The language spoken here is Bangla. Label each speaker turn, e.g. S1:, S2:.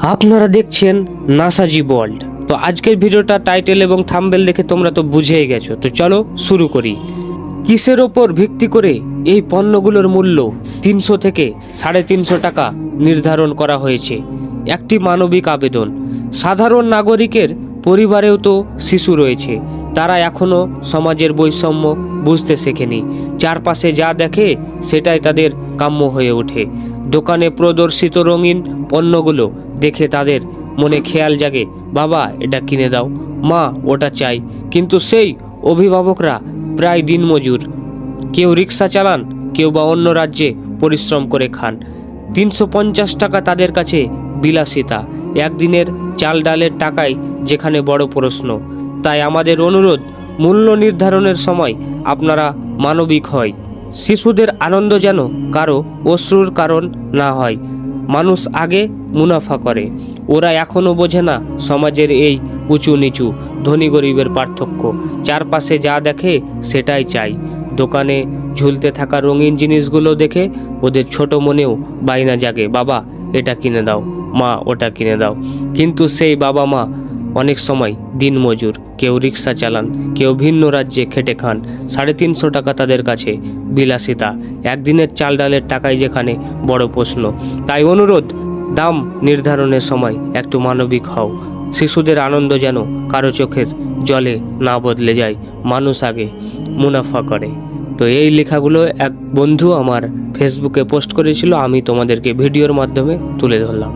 S1: আপনারা দেখছেন নাসাজি ওয়ার্ল্ড। তো আজকের ভিডিওটা টাইটেল এবং থাম্বনেল দেখে তোমরা তো বুঝেই গেছো। তো চলো শুরু করি। কিসের ওপর ভিত্তি করে এই পণ্যগুলোর মূল্য 300 থেকে 350 টাকা নির্ধারণ করা হয়েছে? একটি মানবিক আবেদন। সাধারণ নাগরিকের পরিবারেও তো শিশু রয়েছে, তারা এখনও সমাজের বৈষম্য বুঝতে শেখেনি। চারপাশে যা দেখে সেটাই তাদের কাম্য হয়ে ওঠে। দোকানে প্রদর্শিত রঙিন পণ্যগুলো দেখে তাদের মনে খেয়াল জাগে, বাবা এটা কিনে দাও, মা ওটা চাই। কিন্তু সেই অভিভাবকরা প্রায় দিনমজুর, কেউ রিক্সা চালান, কেউ বা অন্য রাজ্যে পরিশ্রম করে খান। 350 টাকা তাদের কাছে বিলাসিতা, একদিনের চাল ডালের টাকাই যেখানে বড় প্রশ্ন। তাই আমাদের অনুরোধ, মূল্য নির্ধারণের সময় আপনারা মানবিক হয়। শিশুদের আনন্দ যেন কারো অশ্রুর কারণ না হয়। মানুষ আগে মুনাফা করে, ওরা এখনও বোঝে না সমাজের এই উঁচু নিচু, ধনী গরিবের পার্থক্য। চারপাশে যা দেখে সেটাই চাই। দোকানে ঝুলতে থাকা রঙিন জিনিসগুলো দেখে ওদের ছোট মনেও বায়না জাগে, বাবা এটা কিনে দাও, মা ওটা কিনে দাও। কিন্তু সেই বাবা মা অনেক সময় দিনমজুর, কেউ রিক্সা চালান, কেউ ভিন্ন রাজ্যে খেটে খান। 350 টাকা তাদের কাছে বিলাসিতা, একদিনের চাল ডালের টাকাই যেখানে বড় প্রশ্ন। তাই অনুরোধ, দাম নির্ধারণের সময় একটু মানবিক হও। শিশুদের আনন্দ যেন কারো চোখের জলে না বদলে যায়। মানুষ আগে মুনাফা করে। তো এই লেখাগুলো এক বন্ধু আমার ফেসবুকে পোস্ট করেছিল, আমি তোমাদেরকে ভিডিওর মাধ্যমে তুলে ধরলাম।